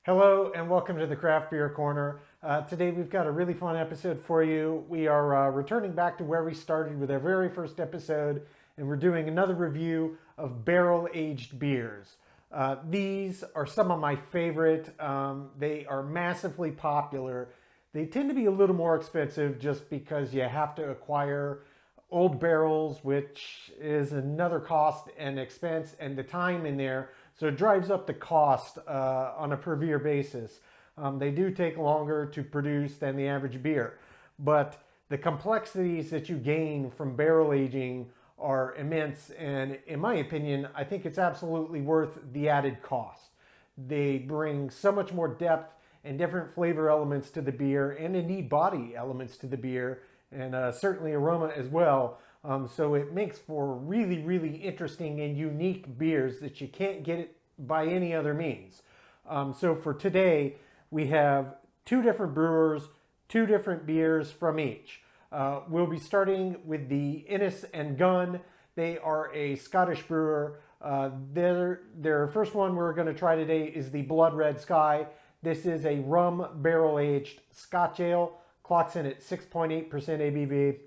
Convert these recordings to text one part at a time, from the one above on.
Hello and welcome to the Craft Beer Corner. Today we've got a really fun episode for you. We are returning back to where we started with our very first episode, and we're doing another review of barrel-aged beers. These are some of my favorite. They are massively popular. They tend to be a little more expensive just because you have to acquire old barrels, which is another cost and expense, and the time in there. So it drives up the cost on a per beer basis. They do take longer to produce than the average beer, but the complexities that you gain from barrel aging are immense, and in my opinion, I think it's absolutely worth the added cost. They bring so much more depth and different flavor elements to the beer, and indeed body elements to the beer, and certainly aroma as well. So it makes for really, really interesting and unique beers that you can't get it by any other means. So for today, we have two different brewers, two different beers from each. We'll be starting with the Innis and Gunn. They are a Scottish brewer. Their first one we're going to try today is the Blood Red Sky. This is a rum barrel-aged Scotch ale. Clocks in at 6.8% ABV.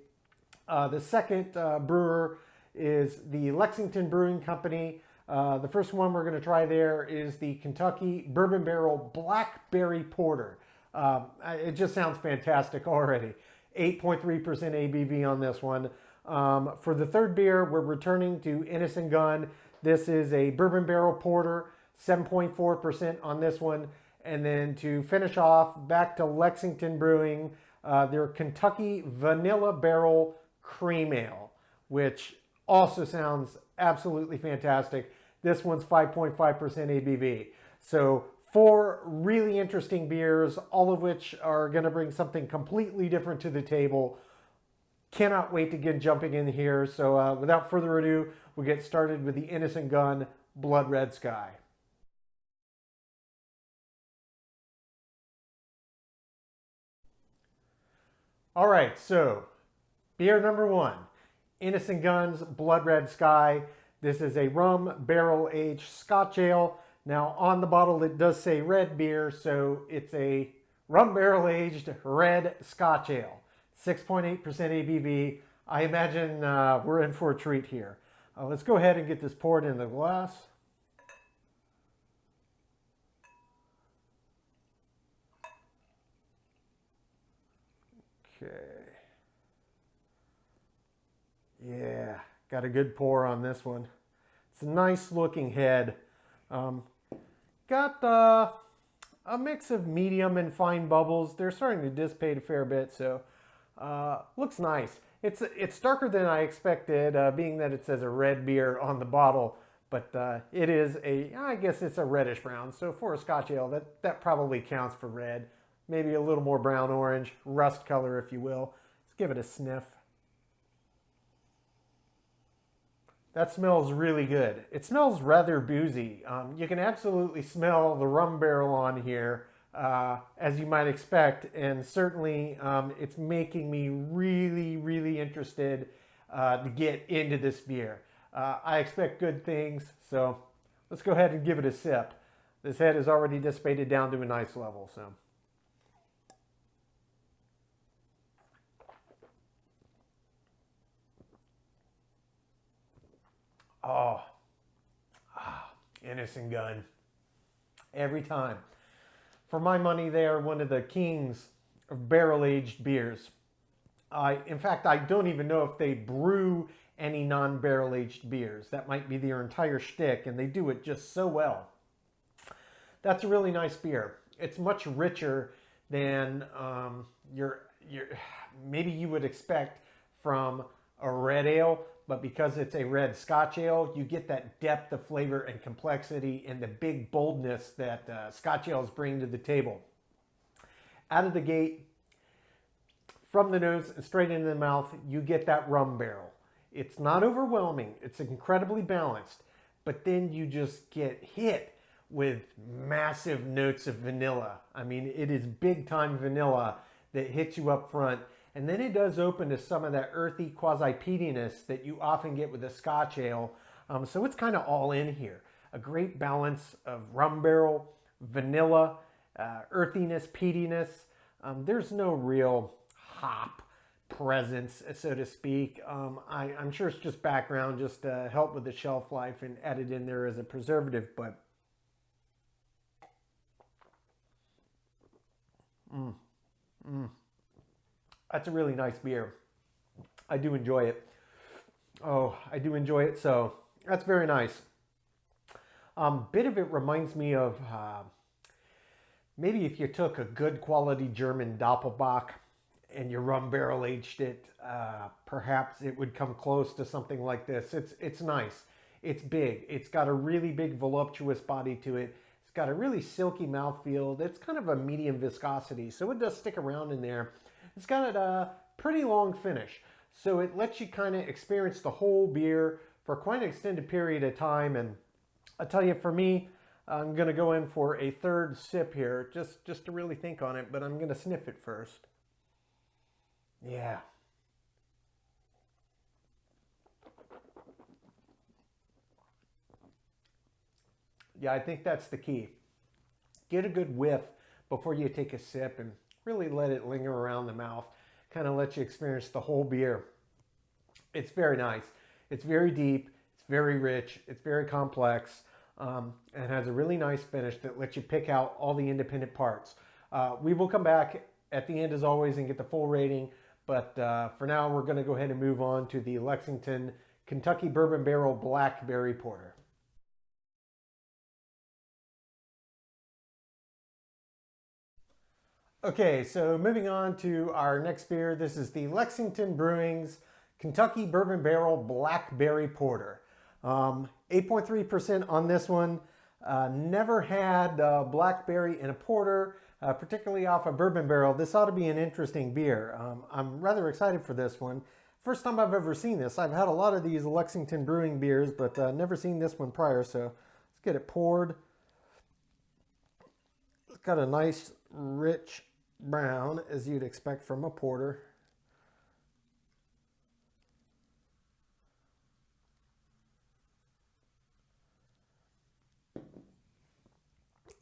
The second brewer is the Lexington Brewing Company. The first one we're going to try there is the Kentucky Bourbon Barrel Blackberry Porter. It just sounds fantastic already. 8.3% ABV on this one. For the third beer, we're returning to Innis and Gunn. This is a Bourbon Barrel Porter, 7.4% on this one. And then to finish off, back to Lexington Brewing, their Kentucky Vanilla Barrel Cream Ale, which also sounds absolutely fantastic. This one's 5.5% ABV. So four really interesting beers, all of which are going to bring something completely different to the table. Cannot wait to get jumping in here. So without further ado, we'll get started with the Innis and Gunn Blood Red Sky. All right, so beer number one, Innis and Gunn's Blood Red Sky. This is a rum barrel-aged Scotch ale. Now on the bottle it does say red beer, so it's a rum barrel-aged red Scotch ale. 6.8% ABV. I imagine we're in for a treat here. Let's go ahead and get this poured in the glass. Okay. Yeah, got a good pour on this one. It's a nice looking head. Got a mix of medium and fine bubbles. They're starting to dissipate a fair bit, so looks nice. It's darker than I expected, being that it says a red beer on the bottle, but it is I guess it's a reddish brown. So for a Scotch ale, that probably counts for red. Maybe a little more brown orange, rust color if you will. Let's give it a sniff. That smells really good. It smells rather boozy. You can absolutely smell the rum barrel on here, as you might expect, and certainly it's making me really, really interested to get into this beer. I expect good things, so let's go ahead and give it a sip. This head is already dissipated down to a nice level, so. Oh, Innis and Gunn. Every time. For my money, they are one of the kings of barrel-aged beers. In fact, I don't even know if they brew any non-barrel-aged beers. That might be their entire shtick, and they do it just so well. That's a really nice beer. It's much richer than maybe you would expect from a red ale, but because it's a red Scotch ale, you get that depth of flavor and complexity and the big boldness that Scotch ales bring to the table. Out of the gate, from the nose and straight into the mouth, you get that rum barrel. It's not overwhelming. It's incredibly balanced, but then you just get hit with massive notes of vanilla. I mean, it is big time vanilla that hits you up front. And then it does open to some of that earthy quasi-peatiness that you often get with a Scotch ale. So it's kind of all in here. A great balance of rum barrel, vanilla, earthiness, peatiness. There's no real hop presence, so to speak. I'm sure it's just background, just to help with the shelf life and added in there as a preservative, but that's a really nice beer. I do enjoy it. Oh, I do enjoy it, so that's very nice. Bit of it reminds me of maybe if you took a good quality German Doppelbock and you rum barrel aged it, perhaps it would come close to something like this. It's nice. It's big. It's got a really big voluptuous body to it. It's got a really silky mouthfeel. It's kind of a medium viscosity, so it does stick around in there. It's got a pretty long finish, so it lets you kind of experience the whole beer for quite an extended period of time. And I'll tell you, for me, I'm going to go in for a third sip here, just to really think on it, but I'm going to sniff it first. Yeah. Yeah, I think that's the key. Get a good whiff before you take a sip and really let it linger around the mouth. Kind of let you experience the whole beer. It's very nice. It's very deep. It's very rich. It's very complex. And has a really nice finish that lets you pick out all the independent parts. We will come back at the end as always and get the full rating. But for now, we're going to go ahead and move on to the Lexington Kentucky Bourbon Barrel Blackberry Porter. Okay, so moving on to our next beer. This is the Lexington Brewing's Kentucky Bourbon Barrel Blackberry Porter. 8.3% on this one. Never had blackberry in a porter, particularly off a bourbon barrel. This ought to be an interesting beer. I'm rather excited for this one. First time I've ever seen this. I've had a lot of these Lexington Brewing beers, but never seen this one prior. So let's get it poured. It's got a nice, rich brown, as you'd expect from a porter.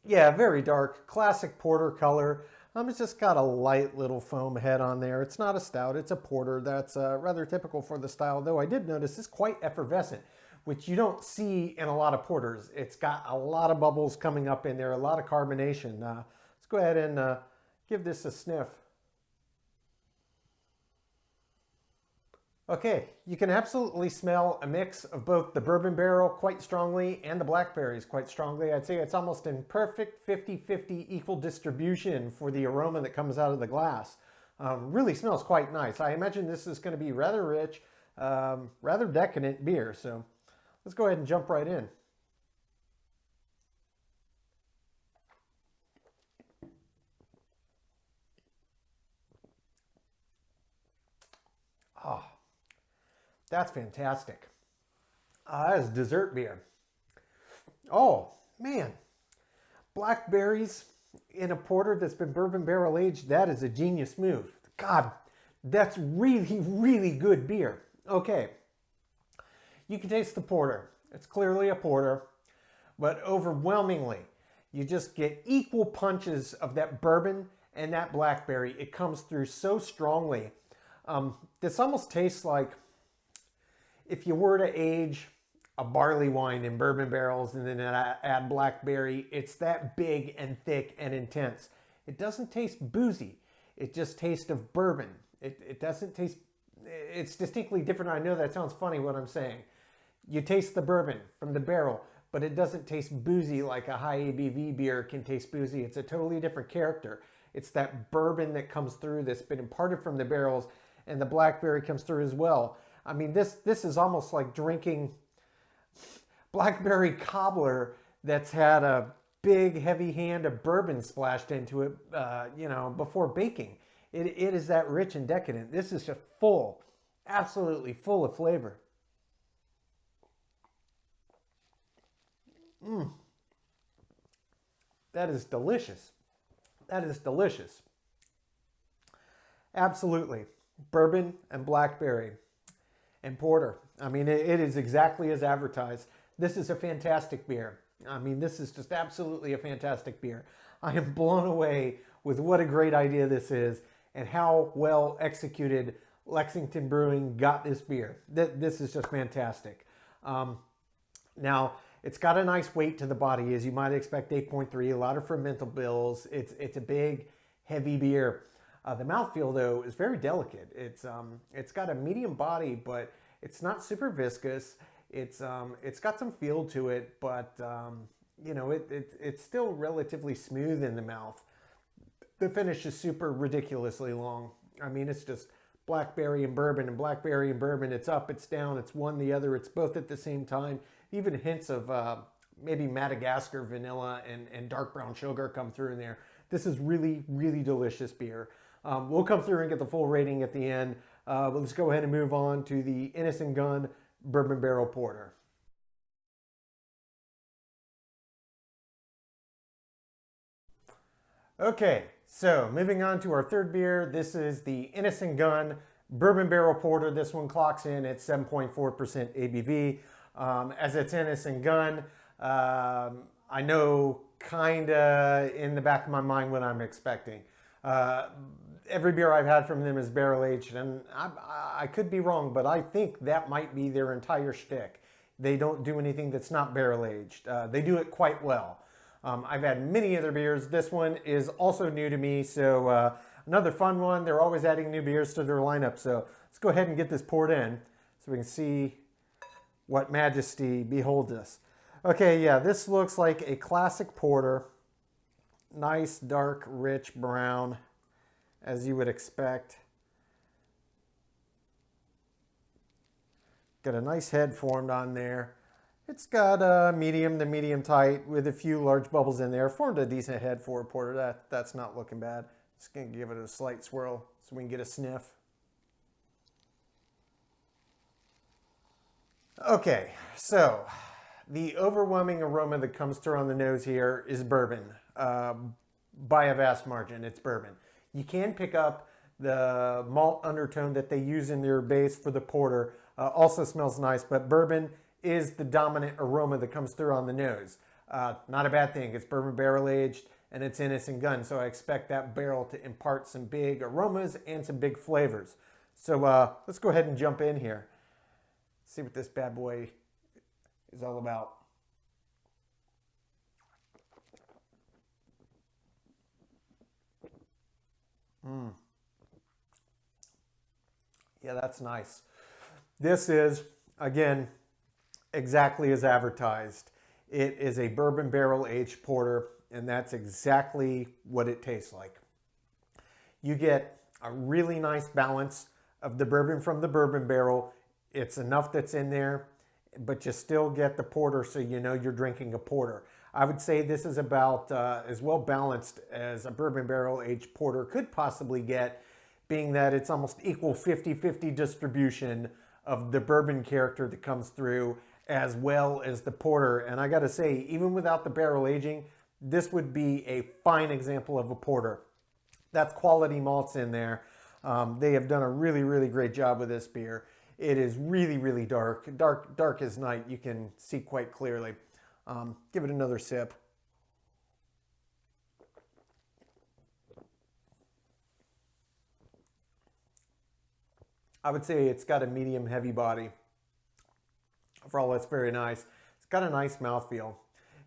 Yeah, very dark, classic porter color. It's just got a light little foam head on there. It's not a stout, it's a porter. That's rather typical for the style, though I did notice it's quite effervescent, which you don't see in a lot of porters. It's got a lot of bubbles coming up in there, a lot of carbonation. Let's go ahead and give this a sniff. Okay, you can absolutely smell a mix of both the bourbon barrel quite strongly and the blackberries quite strongly. I'd say it's almost in perfect 50-50 equal distribution for the aroma that comes out of the glass. Really smells quite nice. I imagine this is going to be rather rich, rather decadent beer. So let's go ahead and jump right in. Oh. That's fantastic. That is dessert beer. Oh, man. Blackberries in a porter that's been bourbon barrel aged, that is a genius move. God, that's really, really good beer. Okay. You can taste the porter. It's clearly a porter, but overwhelmingly, you just get equal punches of that bourbon and that blackberry. It comes through so strongly. This almost tastes like if you were to age a barley wine in bourbon barrels and then add blackberry, it's that big and thick and intense. It doesn't taste boozy. It just tastes of bourbon. It doesn't taste, it's distinctly different. I know that sounds funny what I'm saying. You taste the bourbon from the barrel, but it doesn't taste boozy like a high ABV beer can taste boozy. It's a totally different character. It's that bourbon that comes through that's been imparted from the barrels, and the blackberry comes through as well. I mean, this is almost like drinking blackberry cobbler that's had a big, heavy hand of bourbon splashed into it, before baking. It is that rich and decadent. This is just full, absolutely full of flavor. That is delicious. That is delicious. Absolutely. Bourbon and blackberry and porter. I mean, it is exactly as advertised. This is a fantastic beer. I mean, this is just absolutely a fantastic beer. I am blown away with what a great idea this is and how well executed Lexington Brewing got this beer. This is just fantastic. Now, it's got a nice weight to the body, as you might expect, 8.3, a lot of fermental bills. It's a big, heavy beer. The mouthfeel, though, is very delicate. It's got a medium body, but it's not super viscous. It's got some feel to it, but you know, it's still relatively smooth in the mouth. The finish is super ridiculously long. I mean, it's just blackberry and bourbon, and blackberry and bourbon. It's up, it's down, it's one, the other. It's both at the same time. Even hints of maybe Madagascar vanilla and dark brown sugar come through in there. This is really, really delicious beer. We'll come through and get the full rating at the end. But let's go ahead and move on to the Innis and Gunn Bourbon Barrel Porter. Okay, so moving on to our third beer. This is the Innis and Gunn Bourbon Barrel Porter. This one clocks in at 7.4% ABV. As it's Innis and Gunn, I know kinda in the back of my mind what I'm expecting. Every beer I've had from them is barrel aged, and I could be wrong, but I think that might be their entire shtick. They don't do anything that's not barrel aged. They do it quite well. I've had many other beers. This one is also new to me, so another fun one. They're always adding new beers to their lineup, so let's go ahead and get this poured in so we can see what majesty beholds us. Okay, yeah, this looks like a classic porter. Nice, dark, rich brown, as you would expect. Got a nice head formed on there. It's got a medium to medium tight with a few large bubbles in there. Formed a decent head for a porter. That's not looking bad. Just gonna give it a slight swirl so we can get a sniff. Okay, so the overwhelming aroma that comes through on the nose here is bourbon. By a vast margin, it's bourbon. You can pick up the malt undertone that they use in their base for the porter. Also smells nice, but bourbon is the dominant aroma that comes through on the nose. Not a bad thing. It's bourbon barrel aged and it's Innis and Gunn, so I expect that barrel to impart some big aromas and some big flavors. So let's go ahead and jump in here. See what this bad boy is all about. Yeah, that's nice. This is, again, exactly as advertised. It is a bourbon barrel aged porter, and that's exactly what it tastes like. You get a really nice balance of the bourbon from the bourbon barrel. It's enough that's in there, but you still get the porter, so you know you're drinking a porter. I would say this is about as well balanced as a bourbon barrel aged porter could possibly get, being that it's almost equal 50-50 distribution of the bourbon character that comes through as well as the porter. And I gotta say, even without the barrel aging, this would be a fine example of a porter. That's quality malts in there. They have done a really, really great job with this beer. It is really, really dark. Dark as night. You can see quite clearly. Give it another sip. I would say it's got a medium heavy body. Overall, that's very nice. It's got a nice mouthfeel.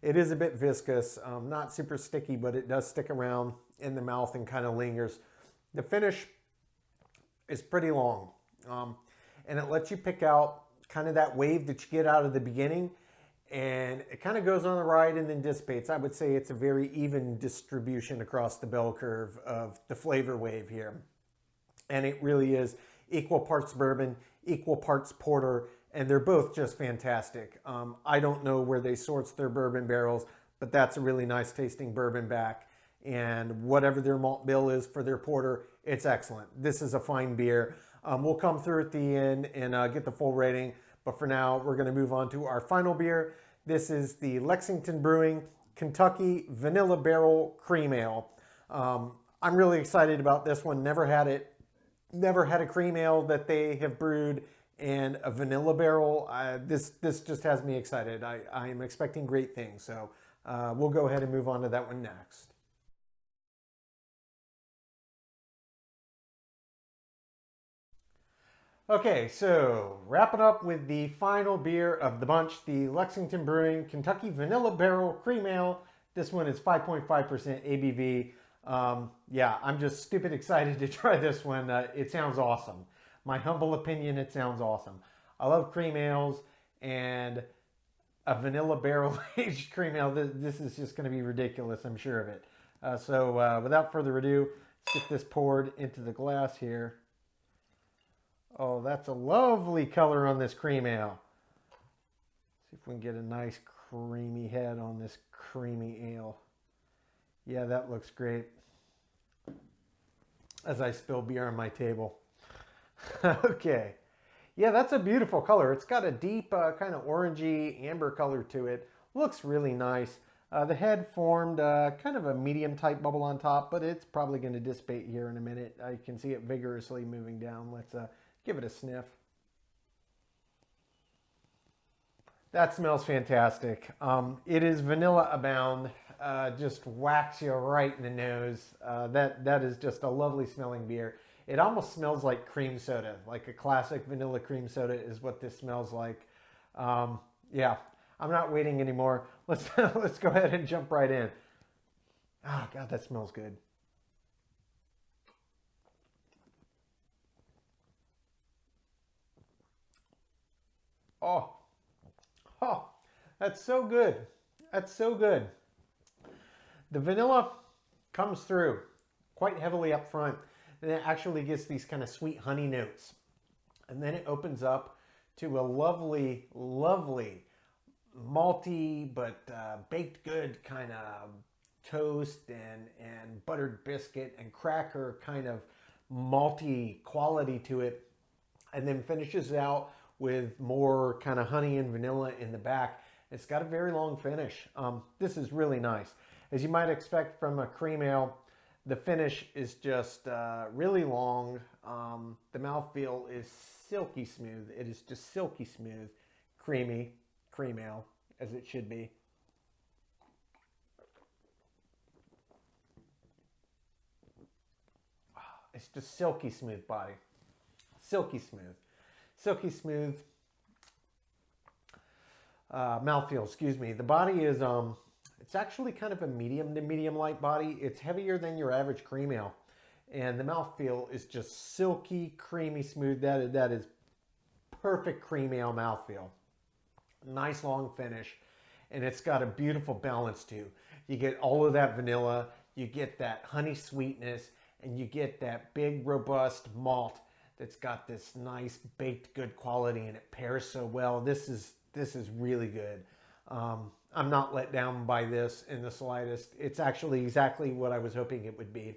It is a bit viscous, not super sticky, but it does stick around in the mouth and kind of lingers. The finish is pretty long, and it lets you pick out kind of that wave that you get out of the beginning, and it kind of goes on the ride and then dissipates. I would say it's a very even distribution across the bell curve of the flavor wave here. And it really is equal parts bourbon, equal parts porter, and they're both just fantastic. I don't know where they source their bourbon barrels, but that's a really nice tasting bourbon back. And whatever their malt bill is for their porter, it's excellent. This is a fine beer. We'll come through at the end and get the full rating. But for now, we're going to move on to our final beer. This is the Lexington Brewing Kentucky Vanilla Barrel Cream Ale. I'm really excited about this one. Never had it. Never had a cream ale that they have brewed and a vanilla barrel. This just has me excited. I am expecting great things. So we'll go ahead and move on to that one next. Okay, so wrapping up with the final beer of the bunch, the Lexington Brewing Kentucky Vanilla Barrel Cream Ale. This one is 5.5% ABV. Yeah, I'm just stupid excited to try this one. It sounds awesome. My humble opinion, it sounds awesome. I love cream ales, and a vanilla barrel aged cream ale. This is just going to be ridiculous, I'm sure of it. So without further ado, let's get this poured into the glass here. Oh, that's a lovely color on this cream ale. See if we can get a nice creamy head on this creamy ale. Yeah, that looks great. As I spill beer on my table. Okay. Yeah, that's a beautiful color. It's got a deep kind of orangey amber color to it. Looks really nice. The head formed kind of a medium type bubble on top, but it's probably going to dissipate here in a minute. I can see it vigorously moving down. Let's give it a sniff. That smells fantastic. It is vanilla abound. Just whacks you right in the nose. That is just a lovely smelling beer. It almost smells like cream soda, like a classic vanilla cream soda is what this smells like. Yeah, I'm not waiting anymore. Let's let's go ahead and jump right in. Oh God, that smells good. Oh, oh, that's so good. That's so good. The vanilla comes through quite heavily up front, and it actually gets these kind of sweet honey notes. And then it opens up to a lovely, lovely malty but baked good kind of toast and buttered biscuit and cracker kind of malty quality to it. And then finishes out with more kind of honey and vanilla in the back. It's got a very long finish. This is really nice. As you might expect from a cream ale, the finish is just really long. The mouthfeel is silky smooth. It is just silky smooth, creamy cream ale, as it should be. It's just silky smooth body. Silky smooth. Silky smooth mouthfeel, excuse me. The body is, it's actually kind of a medium to medium light body. It's heavier than your average cream ale. And the mouthfeel is just silky, creamy, smooth. That is perfect cream ale mouthfeel. Nice long finish. And it's got a beautiful balance too. You get all of that vanilla, you get that honey sweetness, and you get that big, robust malt that's got this nice baked good quality, and it pairs so well. This is really good. I'm not let down by this in the slightest. It's actually exactly what I was hoping it would be.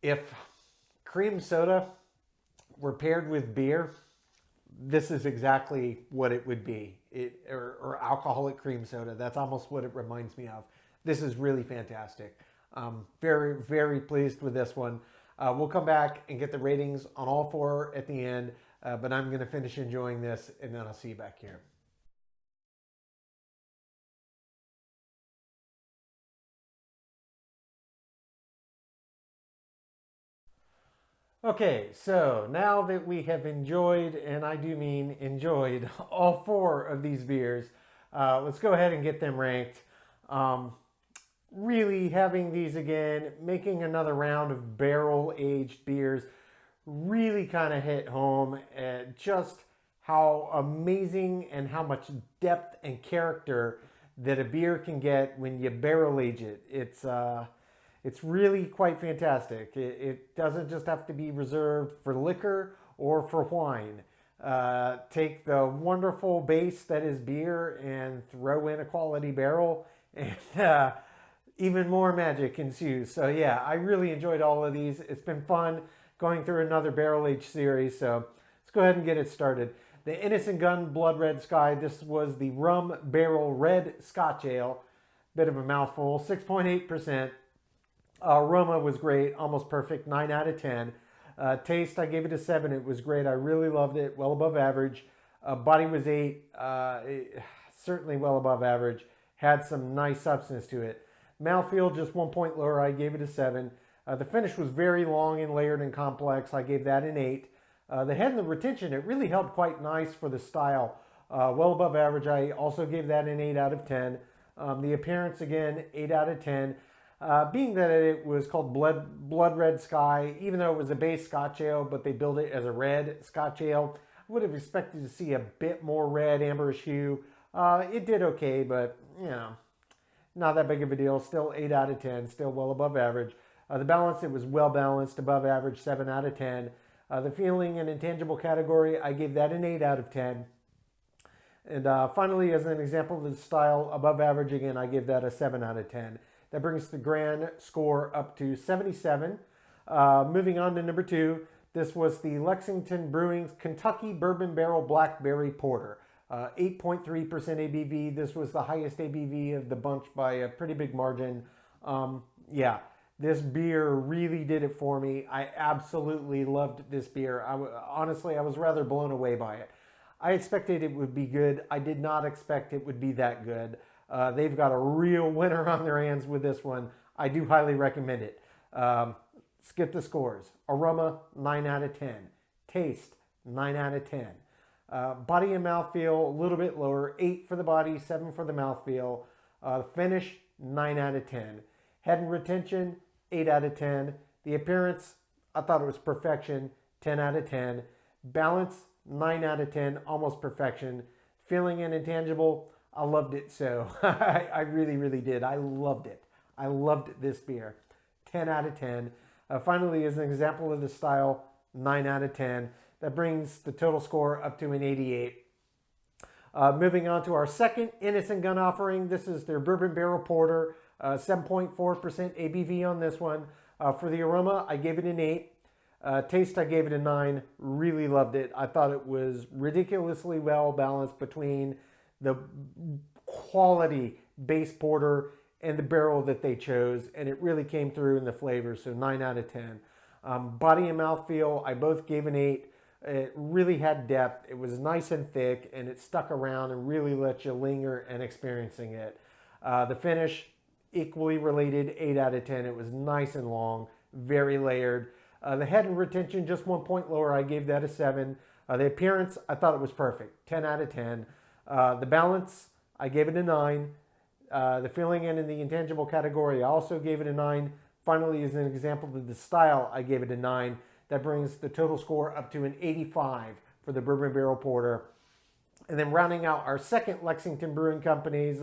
If cream soda were paired with beer, this is exactly what it would be. Or alcoholic cream soda. That's almost what it reminds me of. This is really fantastic. Very, very pleased with this one. We'll come back and get the ratings on all four at the end, but I'm going to finish enjoying this, and then I'll see you back here. Okay, so now that we have enjoyed, and I do mean enjoyed, all four of these beers, let's go ahead and get them ranked. Really having these again, making another round of barrel-aged beers, really kind of hit home at just how amazing and how much depth and character that a beer can get when you barrel age it. It's really quite fantastic. It doesn't just have to be reserved for liquor or for wine. Take the wonderful base that is beer and throw in a quality barrel, and even more magic ensues. So yeah, I really enjoyed all of these. It's been fun going through another barrel age series. So let's go ahead and get it started. The Innis and Gunn Blood Red Sky. This was the rum barrel red Scotch ale. Bit of a mouthful, 6.8%. Aroma was great, almost perfect, 9 out of 10. Taste, I gave it a 7. It was great. I really loved it. Well above average. Body was 8. Certainly well above average. Had some nice substance to it. Mouthfeel, just 1 point lower. I gave it a 7. The finish was very long and layered and complex. I gave that an 8. The head and the retention, it really held quite nice for the style. Well above average. I also gave that an 8 out of 10. The appearance, again, 8 out of 10. Being that it was called Blood Red Sky, even though it was a base Scotch ale, but they built it as a red Scotch ale, I would have expected to see a bit more red, amberish hue. It did okay, but, you know, not that big of a deal. Still 8 out of 10, still well above average. The balance, it was well balanced, above average, 7 out of 10. The feeling and intangible category, I gave that an 8 out of 10. And finally, as an example of the style, above average, again, I give that a 7 out of 10. That brings the grand score up to 77. Moving on to number 2, this was the Lexington Brewing's Kentucky Bourbon Barrel Blackberry Porter. 8.3% ABV. This was the highest ABV of the bunch by a pretty big margin. Yeah, this beer really did it for me. I absolutely loved this beer. Honestly, I was rather blown away by it. I expected it would be good. I did not expect it would be that good. They've got a real winner on their hands with this one. I do highly recommend it. Skip the scores. Aroma, 9 out of 10. Taste, 9 out of 10. Body and mouthfeel, a little bit lower. 8 for the body, 7 for the mouthfeel. Finish, 9 out of 10. Head and retention, 8 out of 10. The appearance, I thought it was perfection, 10 out of 10. Balance, 9 out of 10, almost perfection. Feeling and intangible, I loved it so. I really, really did. I loved it. I loved this beer. 10 out of 10. Finally, as an example of the style, 9 out of 10. That brings the total score up to an 88. Moving on to our second Innis and Gunn offering. This is their Bourbon Barrel Porter. 7.4% ABV on this one. For the aroma, I gave it an 8. Taste, I gave it a 9. Really loved it. I thought it was ridiculously well balanced between the quality base porter and the barrel that they chose, and it really came through in the flavor, so 9 out of 10. Body and mouthfeel, I both gave an 8. It really had depth. It was nice and thick, and it stuck around and really let you linger and experiencing it. The finish, equally related, 8 out of 10. It was nice and long, very layered. The head and retention, just 1 point lower. I gave that a 7. The appearance, I thought it was perfect, 10 out of 10. The balance, I gave it a 9. The feeling and in the intangible category, I also gave it a 9. Finally, as an example of the style, I gave it a 9. That brings the total score up to an 85 for the Bourbon Barrel Porter. And then rounding out our second Lexington Brewing Company's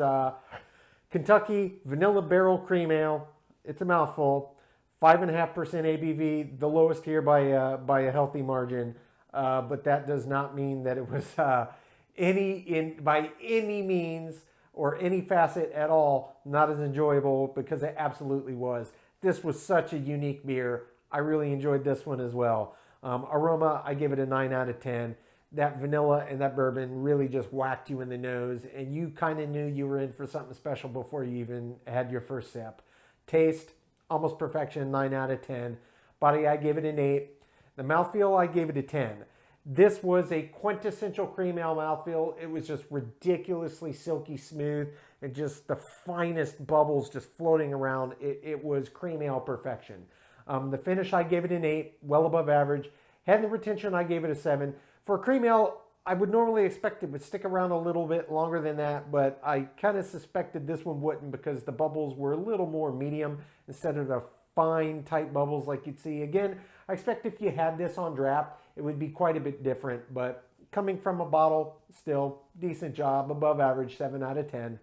Kentucky Vanilla Barrel Cream Ale. It's a mouthful. 5.5% ABV, the lowest here by a healthy margin. But that does not mean that it was by any means or any facet at all not as enjoyable, because it absolutely was. This was such a unique beer. I really enjoyed this one as well. Aroma, I give it a 9 out of 10. That vanilla and that bourbon really just whacked you in the nose, and you kind of knew you were in for something special before you even had your first sip. Taste, almost perfection, 9 out of 10. Body, I gave it an 8. The mouthfeel, I gave it a 10. This was a quintessential cream ale mouthfeel. It was just ridiculously silky smooth and just the finest bubbles just floating around. It was cream ale perfection. The finish, I gave it an 8, well above average. Head and retention, I gave it a 7. For a cream ale, I would normally expect it would stick around a little bit longer than that, but I kind of suspected this one wouldn't, because the bubbles were a little more medium instead of the fine, tight bubbles like you'd see. Again, I expect if you had this on draft, it would be quite a bit different, but coming from a bottle, still decent job, above average, 7 out of 10.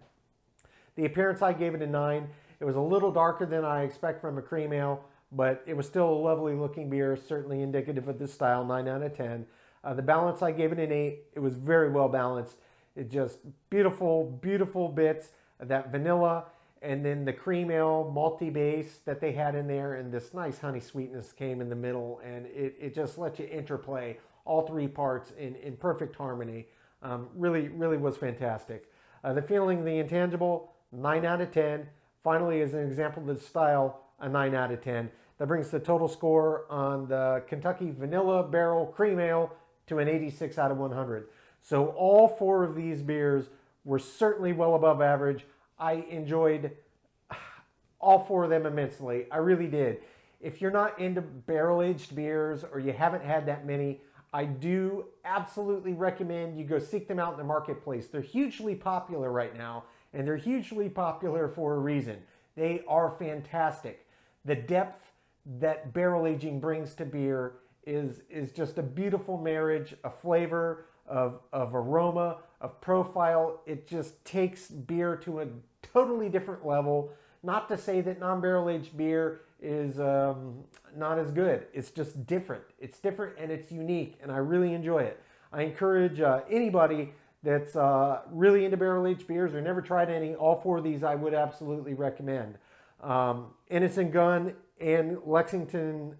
The appearance, I gave it a 9. It was a little darker than I expect from a cream ale, but it was still a lovely looking beer, certainly indicative of this style, 9 out of 10. The balance, I gave it an 8. It was very well balanced. It just beautiful, beautiful bits of that vanilla, and then the cream ale malty base that they had in there, and this nice honey sweetness came in the middle, and it just let you interplay all three parts in perfect harmony. Really, really was fantastic. The feeling, the intangible, 9 out of 10. Finally, as an example of the style, a 9 out of 10. That brings the total score on the Kentucky Vanilla Barrel Cream Ale to an 86 out of 100. So all 4 of these beers were certainly well above average. I enjoyed all 4 of them immensely. I really did. If you're not into barrel-aged beers or you haven't had that many, I do absolutely recommend you go seek them out in the marketplace. They're hugely popular right now, and they're hugely popular for a reason. They are fantastic. The depth that barrel aging brings to beer is just a beautiful marriage of flavor, of aroma, of profile. It just takes beer to a totally different level. Not to say that non-barrel aged beer is not as good. It's just different. It's different and it's unique, and I really enjoy it. I encourage anybody that's really into barrel aged beers or never tried any, all 4 of these I would absolutely recommend. Innis and Gunn and Lexington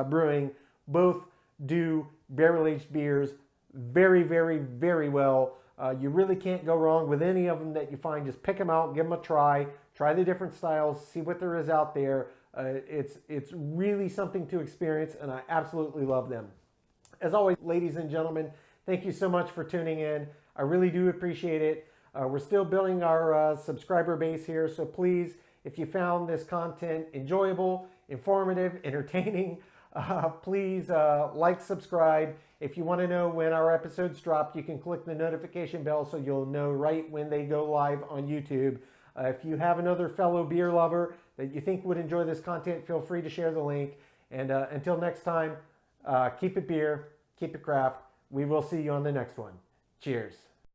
Brewing both do barrel aged beers very, very, very well. You really can't go wrong with any of them that you find. Just pick them out, give them a try the different styles, see what there is out there. It's really something to experience, and I absolutely love them. As always, ladies and gentlemen, thank you so much for tuning in. I really do appreciate it. We're still building our subscriber base here, so please, if you found this content enjoyable, informative, entertaining, please like, subscribe. If you want to know when our episodes drop, you can click the notification bell so you'll know right when they go live on YouTube. If you have another fellow beer lover that you think would enjoy this content, feel free to share the link. And until next time, keep it beer, keep it craft. We will see you on the next one. Cheers.